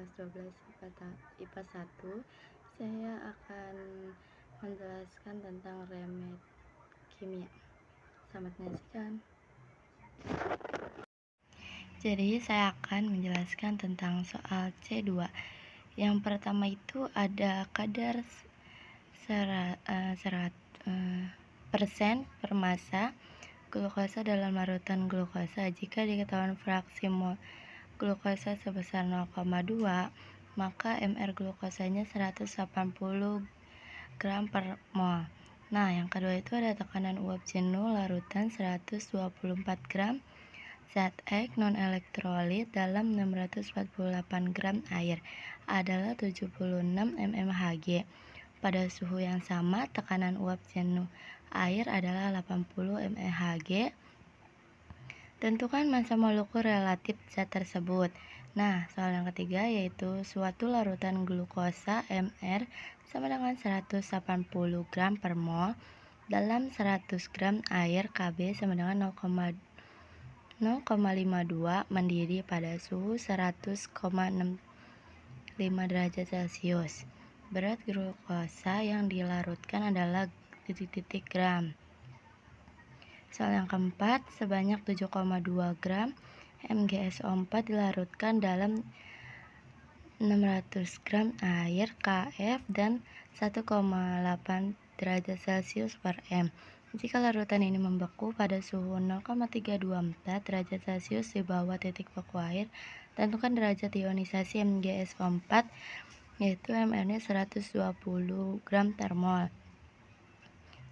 kelas 12 IPA 1. Saya akan menjelaskan tentang remet kimia. Selamat menyaksikan. Jadi saya akan menjelaskan tentang soal C2. Yang pertama itu ada kadar persen per massa glukosa dalam larutan glukosa. Jika diketahui fraksi mol glukosa sebesar 0,2, maka mR glukosanya 180 gram per mol. Nah, yang kedua itu ada tekanan uap jenuh larutan 124 gram zat X non-elektrolit dalam 648 gram air adalah 76 mmHg. Pada suhu yang sama, tekanan uap jenuh air adalah 80 mmHg. Tentukan massa molekul relatif zat tersebut. Nah, soal yang ketiga yaitu suatu larutan glukosa mR sama dengan 180 gram per mol dalam 100 gram air Kb sama dengan 0,52 mendidih pada suhu 100,65 derajat Celcius. Berat glukosa yang dilarutkan adalah titik-titik gram. Soal yang keempat, sebanyak 7,2 gram MgSO4 dilarutkan dalam 600 gram air Kf dan 1,8 derajat Celcius per M. Jika larutan ini membeku pada suhu 0,324 derajat Celcius di bawah titik beku air, tentukan derajat ionisasi MgSO4 yaitu mR-nya 120 gram per mol.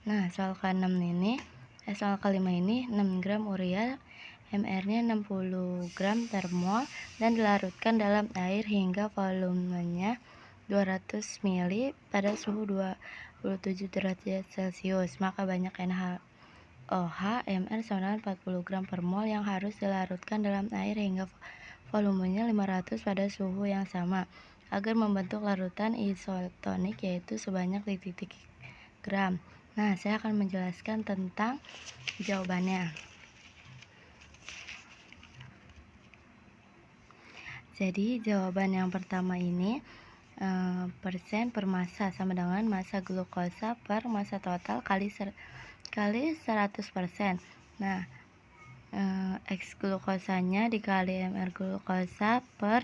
Nah, soal kelima ini 6 gram urea mR-nya 60 gram per mol dan dilarutkan dalam air hingga volumenya 200 ml pada suhu 27 derajat Celcius. Maka banyak NaOH mR sama dengan 40 gram per mol yang harus dilarutkan dalam air hingga volumenya 500 pada suhu yang sama agar membentuk larutan isotonik yaitu sebanyak titik gram. Nah, saya akan menjelaskan tentang jawabannya. Jadi, jawaban yang pertama ini persen per massa sama dengan massa glukosa per massa total kali 100%. Nah, X glukosanya dikali mR glukosa per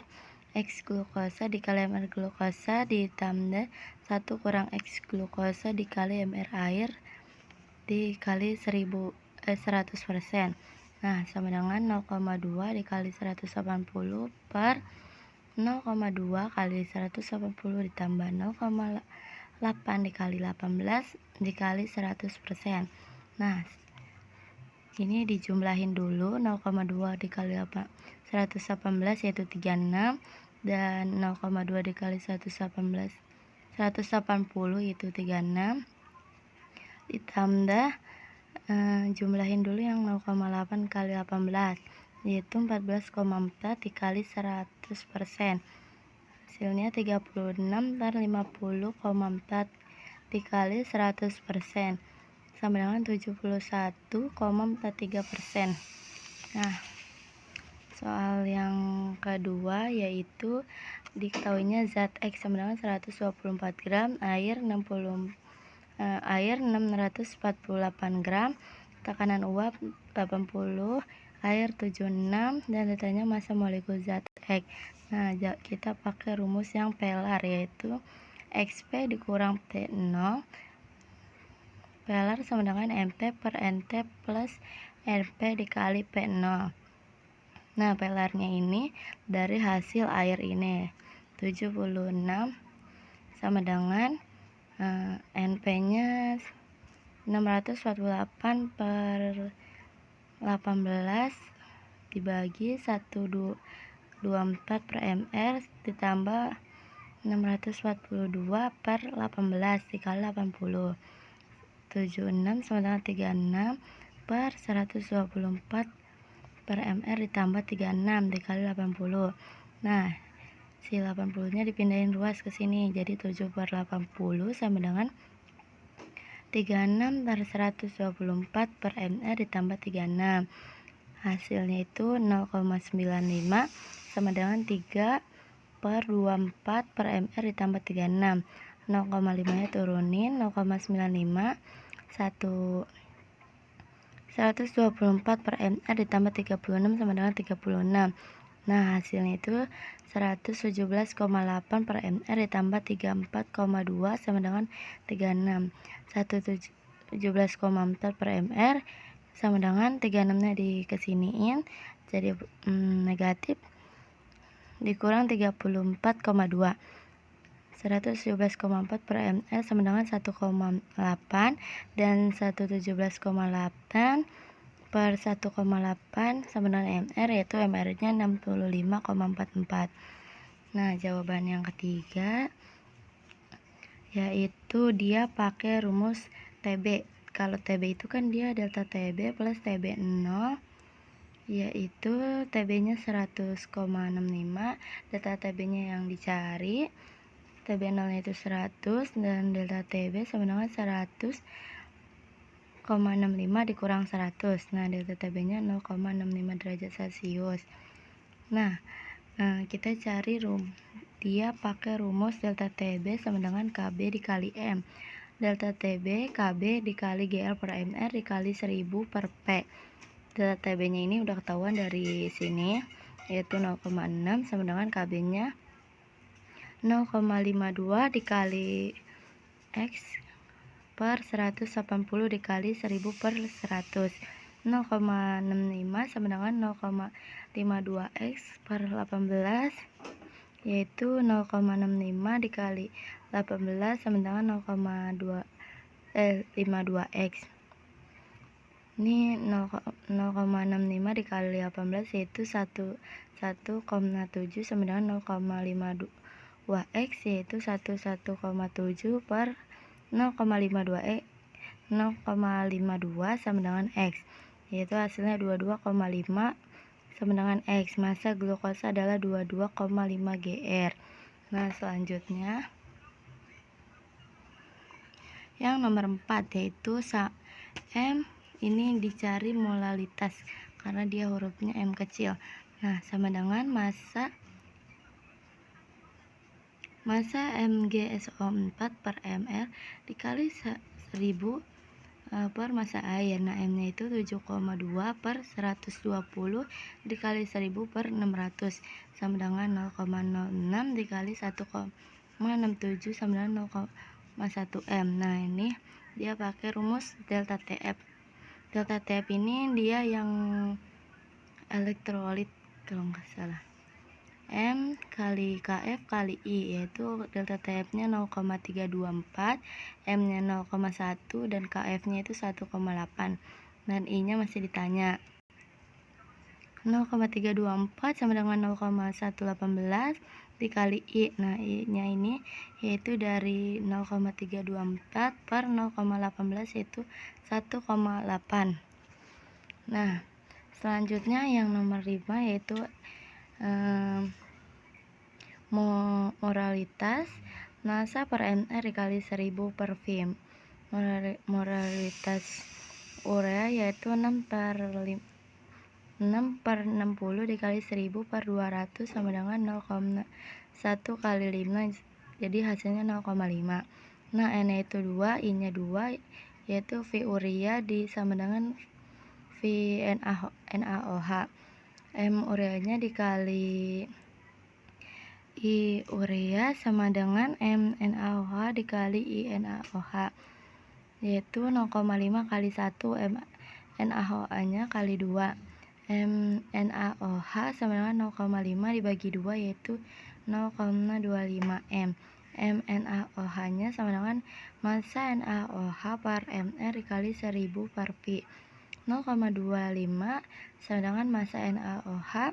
X glukosa dikali mR glukosa ditambah 1 kurang X glukosa dikali mR air dikali 100%. Nah, sama dengan 0,2 dikali 180 per 0,2 kali 180 ditambah 0,8 dikali 18 dikali 100%. Nah, ini dijumlahin dulu. 0,2 dikali 118 yaitu 36 dan 0,2 dikali 180 yaitu 36 ditambah jumlahin dulu yang 0,8 kali 18 yaitu 14,4 dikali 100%. Hasilnya 36 per 50,4 dikali 100% sama dengan 71,43%. Nah, soal yang kedua yaitu diketahuinya zat X sama dengan 124 gram, air 648 gram, tekanan uap 80, air 76, dan ditanya massa molekul zat X. Nah, kita pakai rumus yang pelar yaitu XP dikurang P0 pelar sama dengan MP per NT plus NP dikali P0. Nah, pelarnya ini dari hasil air ini 76 sama dengan NP-nya 648 per 18 dibagi 124 per mR ditambah 642 per 18 dikali 80. 76 sama dengan 36 per 124 per mR ditambah 36 dikali 80. Nah, si 80 nya dipindahin ruas ke sini jadi 7 per 80 sama dengan 36 per 124 per mR ditambah 36. Hasilnya itu 0,95 sama dengan 3 per 24 per mr ditambah 36. 0,5 nya turunin, 0,95 124 per mr ditambah 36 sama dengan 36. Nah, hasilnya itu 117,8 per mr ditambah 34,2 sama dengan 36. 117,4 per mr sama dengan 36-nya dikesiniin jadi negatif, dikurang 34,2. 117,4 per mr sama dengan 1,8 dan 117,8 per 1,8 sama dengan mr, yaitu mr-nya 65,44. Nah, jawaban yang ketiga yaitu dia pakai rumus TB. Kalau TB itu kan dia delta TB plus TB 0, yaitu TB-nya 100,65, delta TB-nya yang dicari. TB 0 itu 100 dan delta TB sama dengan 100,65 dikurang 100. Nah, delta TB-nya 0,65 derajat Celcius. Nah, kita cari dia pakai rumus delta TB sama dengan KB dikali M. Delta TB KB dikali GL per MR dikali 1000 per P. Delta TB-nya ini udah ketahuan dari sini, yaitu 0,6 sama dengan KB-nya 0,52 dikali X per 180 dikali 1000 per 100. 0,65 sama dengan 0,52 X per 18, yaitu 0,65 dikali 18 sama dengan 0,52 X. Ini 0,65 dikali 18 yaitu 1,7 sama dengan 0,52 X, yaitu 11,7 per 0,52 X 0,52 sama dengan X, yaitu hasilnya 22,5 sama dengan X. Massa glukosa adalah 22,5 Gr. Nah, selanjutnya yang nomor 4 yaitu M ini dicari molalitas karena dia hurufnya M kecil. Nah, sama dengan massa MgSO4 per ml dikali 1000 per massa air. Nah, M-nya itu 7,2 per 120 dikali 1000 per 600 sama dengan 0,06 dikali 1,67 sama dengan 0,1 M. Nah, ini dia pakai rumus delta TF. Delta TF ini dia yang elektrolit kalau nggak salah. M kali KF kali I, yaitu delta TF-nya 0,324, M-nya 0,1 dan KF-nya itu 1,8 dan I-nya masih ditanya. 0,324 sama dengan 0,118 dikali I. Nah, I-nya ini yaitu dari 0,324 per 0,18 yaitu 1,8. Nah, selanjutnya yang nomor 5 yaitu moralitas massa per mr dikali 1000 per Vm. Moralitas urea yaitu 6 per 60 dikali 1000 per 200 sama dengan 0,1 kali 5, jadi hasilnya 0,5. Nah, N itu 2, I nya 2, yaitu V urea sama dengan V NaOH. M ureanya dikali I urea sama dengan M NaOH dikali I NaOH, yaitu 0,5 kali 1, M NaOH nya kali 2. M NaOH sama dengan 0,5 dibagi 2 yaitu 0,25 M. M NaOH nya sama dengan massa NaOH per mr dikali 1000 per V. 0,25 sama dengan massa NaOH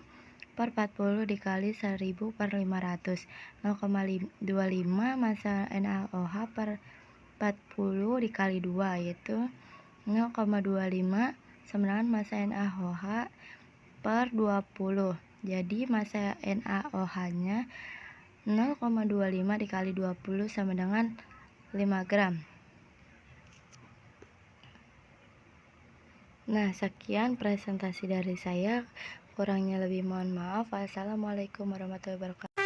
per 40 dikali 1000 per 500. 0,25 massa NaOH per 40 dikali 2 yaitu 0,25 sama dengan massa NaOH per 20. Jadi massa NaOH nya 0,25 dikali 20 sama dengan 5 gram. Nah, sekian presentasi dari saya. Kurangnya lebih mohon maaf. Wassalamualaikum warahmatullahi wabarakatuh.